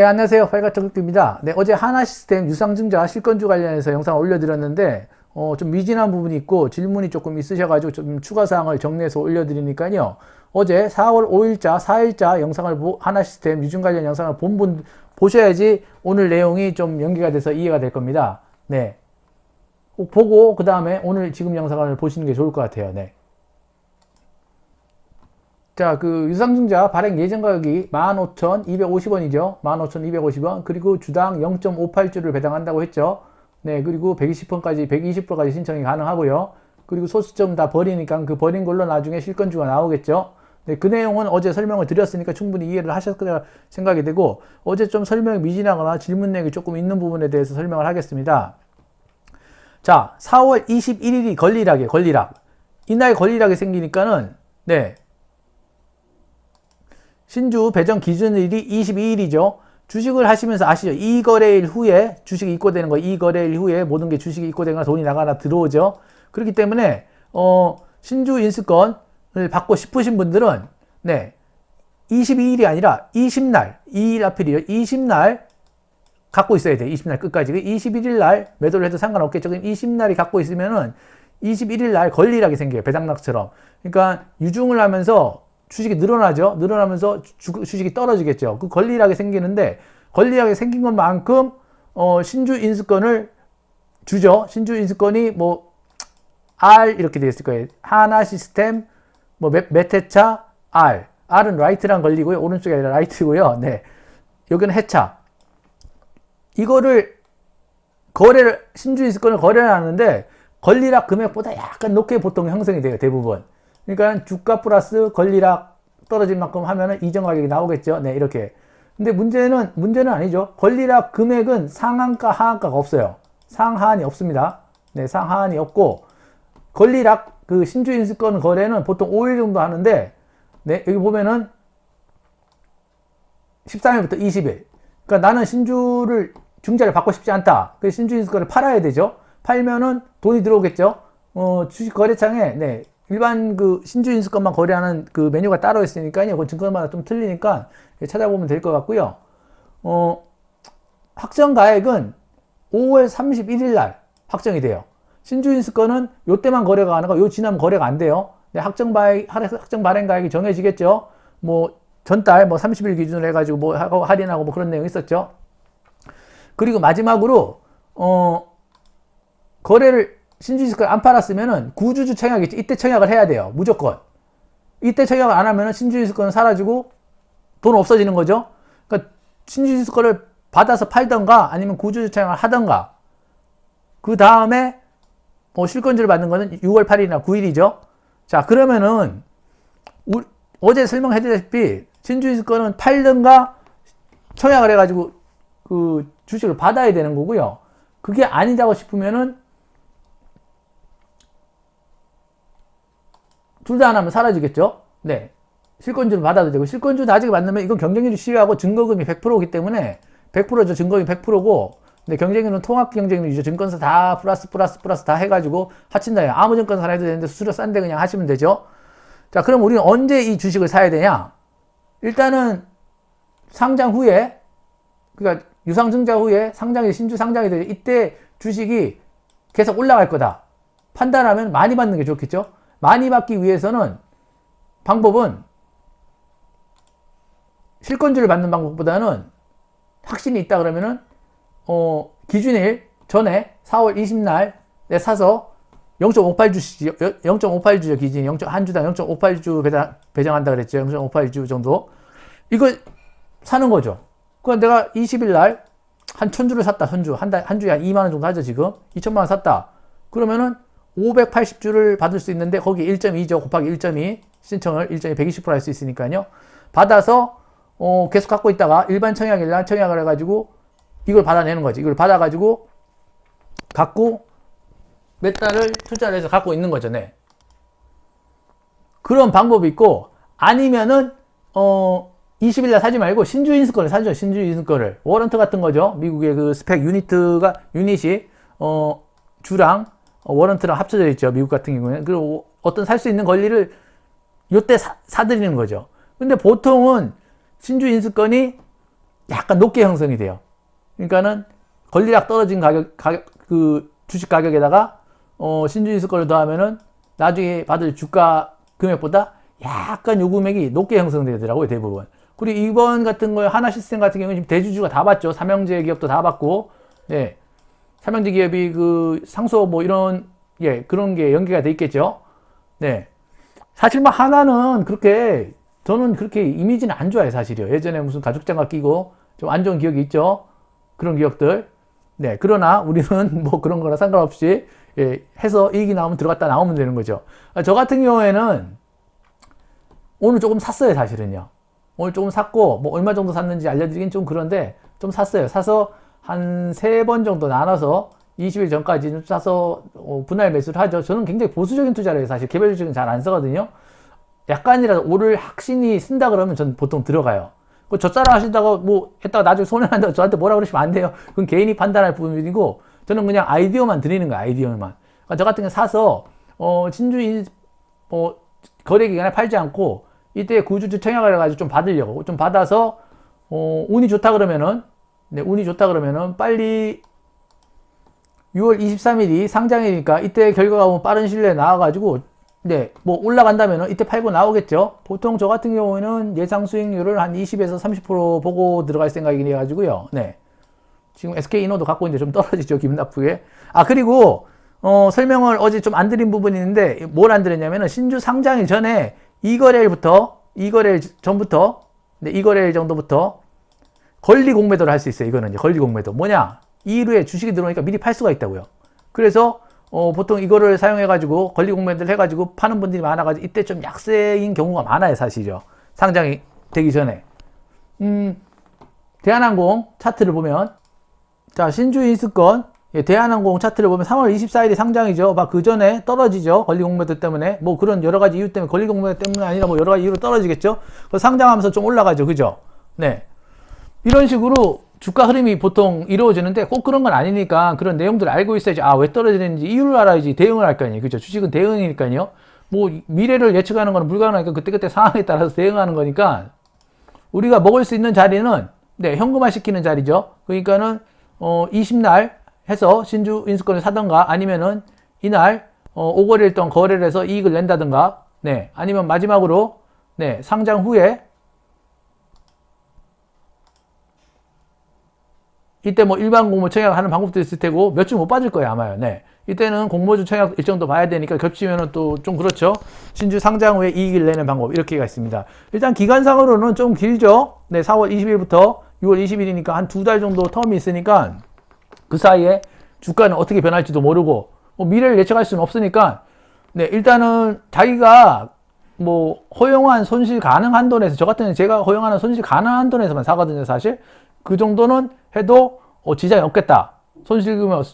네, 안녕하세요. 활가정국입니다. 네, 어제 하나시스템 유상증자 실건주 관련해서 영상을 올려드렸는데 좀 미진한 부분이 있고 질문이 조금 있으셔가지고 좀 추가사항을 정리해서 올려드리니까요. 어제 4월 5일자, 4일자 영상을 하나시스템 유증 관련 영상을 본 분 보셔야지 오늘 내용이 좀 연계가 돼서 이해가 될 겁니다. 네, 꼭 보고 그 다음에 오늘 지금 영상을 보시는 게 좋을 것 같아요. 네. 자, 그 유상증자 발행 예정 가격이 15,250원이죠. 15,250원. 그리고 주당 0.58주를 배당한다고 했죠. 네, 그리고 120%까지, 120%까지 신청이 가능하고요. 그리고 소수점 다 버리니까 그 버린 걸로 나중에 실건주가 나오겠죠. 네, 그 내용은 어제 설명을 드렸으니까 충분히 이해를 하셨을 거라 생각이 되고, 어제 좀 설명이 미진하거나 질문 내용이 조금 있는 부분에 대해서 설명을 하겠습니다. 자, 4월 21일이 권리락. 이날 권리락이 생기니까는, 네. 신주 배정 기준일이 22일이죠. 주식을 하시면서 아시죠? 이 거래일 후에 주식이 입고되는 거, 이 거래일 후에 모든 게 주식이 입고되거나 돈이 나가나 들어오죠. 그렇기 때문에 신주 인수권을 받고 싶으신 분들은 네 22일이 아니라 20날, 2일 앞이래요. 20날 갖고 있어야 돼요. 20날 끝까지. 21일 날 매도를 해도 상관없겠죠. 20날이 갖고 있으면은 21일 날 권리락이 생겨요. 배당락처럼. 그러니까 유증을 하면서 주식이 늘어나죠. 늘어나면서 주식이 떨어지겠죠. 그 권리락이 생기는데 권리락이 생긴 것만큼 신주 인수권을 주죠. 신주 인수권이 뭐 R 이렇게 되어 있을 거예요. 하나시스템 뭐 몇 회차 R. R은 라이트란 권리고요. 오른쪽이 아니라 라이트고요. 네. 여기는 회차. 이거를 신주 인수권을 거래를 하는데 권리락 금액보다 약간 높게 보통 형성이 돼요. 대부분. 그러니까 주가 플러스 권리락 떨어진 만큼 하면은 이전 가격이 나오겠죠. 네, 이렇게. 근데 문제는 아니죠. 권리락 금액은 상한가, 하한가가 없어요. 상하한이 없습니다. 네, 상하한이 없고, 권리락 그 신주 인수권 거래는 보통 5일 정도 하는데, 네, 여기 보면은 13일부터 20일. 그러니까 나는 신주를, 중자를 받고 싶지 않다. 그래서 신주 인수권을 팔아야 되죠. 팔면은 돈이 들어오겠죠. 주식 거래창에, 네. 일반 그 신주 인수권만 거래하는 그 메뉴가 따로 있으니까요. 그 증권마다 좀 틀리니까 찾아보면 될 것 같고요. 확정 가액은 5월 31일 날 확정이 돼요. 신주 인수권은 요때만 거래가 가능하고 요 지나면 거래가 안 돼요. 네, 확정 발행 가액이 정해지겠죠. 뭐 전달 뭐 30일 기준으로 해가지고 뭐 할인하고 뭐 그런 내용이 있었죠. 그리고 마지막으로 거래를 신주 인수권 안 팔았으면은 구주주 청약이죠. 이때 청약을 해야 돼요. 무조건. 이때 청약을 안 하면은 신주 인수권은 사라지고 돈 없어지는 거죠. 그러니까 신주 인수권을 받아서 팔던가 아니면 구주주 청약을 하던가. 그 다음에 뭐 실권주를 받는 거는 6월 8일이나 9일이죠. 자, 그러면은 어제 설명해드렸다시피 신주 인수권은 팔던가 청약을 해가지고 그 주식을 받아야 되는 거고요. 그게 아니다고 싶으면은 둘 다 안 하면 사라지겠죠? 네. 실권주를 받아도 되고, 실권주 나중에 받으면 이건 경쟁률이 시효하고 증거금이 100%이기 때문에 100%죠. 증거금이 100%고, 근데 경쟁률은 통합 경쟁률이죠. 증권사 다 플러스 다 해가지고 합친다요. 아무 증권사나 해도 되는데 수수료 싼데 그냥 하시면 되죠. 자, 그럼 우리는 언제 이 주식을 사야 되냐? 일단은 상장 후에, 그러니까 유상증자 후에 신주 상장이 되죠. 이때 주식이 계속 올라갈 거다. 판단하면 많이 받는 게 좋겠죠? 많이 받기 위해서는 방법은 실권주를 받는 방법보다는 확신이 있다 그러면은 기준일 전에 4월 20날 내 사서 0.58주시죠. 0.58주죠. 기준이 한 주당 0.58주 배정한다 그랬죠. 0.58주 정도. 이거 사는 거죠. 그럼 내가 20일 날 한 1000주를 샀다. 한 주에 한 2만 원 정도 하죠. 지금 2천만 원 샀다. 그러면은 580주를 받을 수 있는데 거기 1.2죠. 곱하기 1.2 신청을 1.2 120% 할 수 있으니까요. 받아서 계속 갖고 있다가 일반 청약일날 청약을 해가지고 이걸 받아내는 거지. 이걸 받아가지고 갖고 몇 달을 투자를 해서 갖고 있는 거죠. 네. 그런 방법이 있고 아니면은 20일날 사지 말고 신주 인수권을 사죠. 신주 인수권을 워런트 같은 거죠. 미국의 그 스펙 유닛이 주랑 워런트랑 합쳐져 있죠. 미국 같은 경우에는. 그리고 어떤 살 수 있는 권리를 요때 사드리는 거죠. 근데 보통은 신주 인수권이 약간 높게 형성이 돼요. 그러니까는 권리락 떨어진 그 주식 가격에다가 신주인수권을 더하면은 나중에 받을 주가 금액보다 약간 요 금액이 높게 형성되더라고요, 대부분. 그리고 이번 같은 거 하나 시스템 같은 경우는 지금 대주주가 다 받죠. 삼형제 기업도 다 받고, 네. 삼형제 기업이 그 상소 뭐 이런, 예, 그런 게 연계가 돼 있겠죠. 네. 사실 뭐 하나는 그렇게, 저는 그렇게 이미지는 안 좋아요, 사실이요. 예전에 무슨 가죽장갑 끼고 좀 안 좋은 기억이 있죠. 그런 기업들. 네. 그러나 우리는 뭐 그런 거랑 상관없이, 예, 해서 이익이 나오면 들어갔다 나오면 되는 거죠. 저 같은 경우에는 오늘 조금 샀어요, 사실은요. 오늘 조금 샀고, 뭐 얼마 정도 샀는지 알려드리긴 좀 그런데 좀 샀어요. 사서 한 3번 정도 나눠서 20일 전까지 좀 사서 분할 매수를 하죠. 저는 굉장히 보수적인 투자를 해요. 사실 개별 주식은 잘 안 쓰거든요. 약간이라도 오를 확신이 쓴다 그러면 저는 보통 들어가요. 그 젖자랑 하신다고 뭐 했다가 나중에 손해난다고 저한테 뭐라 그러시면 안 돼요. 그건 개인이 판단할 부분이고 저는 그냥 아이디어만 드리는 거예요. 아이디어만. 그러니까 저 같은 경우 사서 신주인 거래 기간에 팔지 않고 이때 구주주 청약을 해가지고 좀 받으려고 좀 받아서 운이 좋다 그러면은 네, 운이 좋다 그러면은 빨리 6월 23일이 상장이니까 이때 결과가 뭐 빠른 시일 내에 나와가지고 네, 뭐 올라간다면은 이때 팔고 나오겠죠. 보통 저 같은 경우에는 예상 수익률을 한 20에서 30% 보고 들어갈 생각이래 가지고요. 네. 지금 SK이노도 갖고 있는데 좀 떨어지죠. 기분 나쁘게. 아, 그리고 설명을 어제 좀 안 드린 부분이 있는데 뭘 안 드렸냐면은 신주 상장일 전에 2거래일 전부터 네, 2거래일 정도부터 권리 공매도를 할 수 있어요. 이거는 이제 권리 공매도. 뭐냐? 2일 후에 주식이 들어오니까 미리 팔 수가 있다고요. 그래서 보통 이거를 사용해가지고 권리 공매도를 해가지고 파는 분들이 많아가지고 이때 좀 약세인 경우가 많아요, 사실요. 상장이 되기 전에. 대한항공 차트를 보면 자, 신주인수권 예, 대한항공 차트를 보면 3월 24일이 상장이죠. 막 그 전에 떨어지죠. 권리 공매도 때문에. 뭐 그런 여러 가지 이유 때문에 권리 공매도 때문에 아니라 뭐 여러 가지 이유로 떨어지겠죠. 그 상장하면서 좀 올라가죠. 그죠? 네. 이런 식으로 주가 흐름이 보통 이루어지는데 꼭 그런 건 아니니까 그런 내용들을 알고 있어야지. 아, 왜 떨어지는지 이유를 알아야지 대응을 할 거 아니에요. 그죠? 주식은 대응이니까요. 뭐 미래를 예측하는 건 불가능하니까 그때그때 상황에 따라서 대응하는 거니까 우리가 먹을 수 있는 자리는 네, 현금화 시키는 자리죠. 그러니까는 20날 해서 신주 인수권을 사던가 아니면은 이날 5거래일 동안 거래를 해서 이익을 낸다든가 네, 아니면 마지막으로 네, 상장 후에 이때 뭐 일반 공모 청약하는 방법도 있을 테고 몇 주 못 빠질 거예요 아마요. 네. 이때는 공모주 청약 일정도 봐야 되니까 겹치면은 또 좀 그렇죠. 신주 상장 후에 이익을 내는 방법 이렇게가 있습니다. 일단 기간상으로는 좀 길죠. 네, 4월 20일부터 6월 20일이니까 한 2달 정도 텀이 있으니까 그 사이에 주가는 어떻게 변할지도 모르고 뭐 미래를 예측할 수는 없으니까 네, 일단은 자기가 뭐 허용한 손실 가능한 돈에서 저 같은 경우는 제가 허용하는 손실 가능한 돈에서만 사거든요. 사실 그 정도는 해도 지장이 없겠다. 손실금액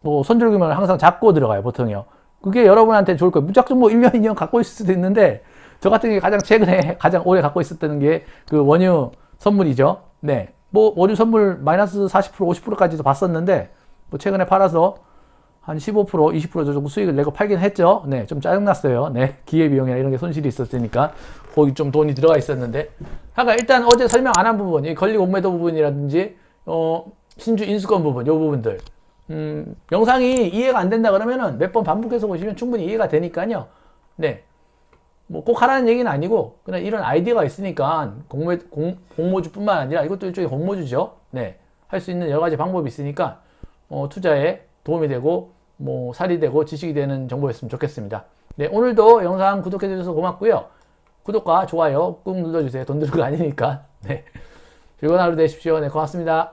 뭐 손절금액을 항상 잡고 들어가요. 보통요. 그게 여러분한테 좋을 거예요. 무작정 뭐 1년 2년 갖고 있을 수도 있는데 저 같은 경우에 가장 최근에 가장 오래 갖고 있었던 게 그 원유 선물이죠. 네. 뭐 원유 선물 마이너스 40% 50%까지도 봤었는데 뭐 최근에 팔아서 한 15% 20% 정도 수익을 내고 팔긴 했죠. 네. 좀 짜증났어요. 네. 기회비용이나 이런 게 손실이 있었으니까 거기 좀 돈이 들어가 있었는데 하여간 일단 어제 설명 안 한 부분 이 권리 공매도 부분이라든지 신주 인수권 부분 요 부분들 영상이 이해가 안 된다 그러면은 몇 번 반복해서 보시면 충분히 이해가 되니까요. 네. 뭐 꼭 하라는 얘기는 아니고 그냥 이런 아이디어가 있으니까 공모주뿐만 아니라 이것도 일종의 공모주죠. 네. 할 수 있는 여러 가지 방법이 있으니까 투자에 도움이 되고 뭐 살이 되고 지식이 되는 정보였으면 좋겠습니다. 네, 오늘도 영상 구독해 주셔서 고맙고요. 구독과 좋아요 꾹 눌러주세요. 돈 드는 거 아니니까. 네. 즐거운 하루 되십시오. 네, 고맙습니다.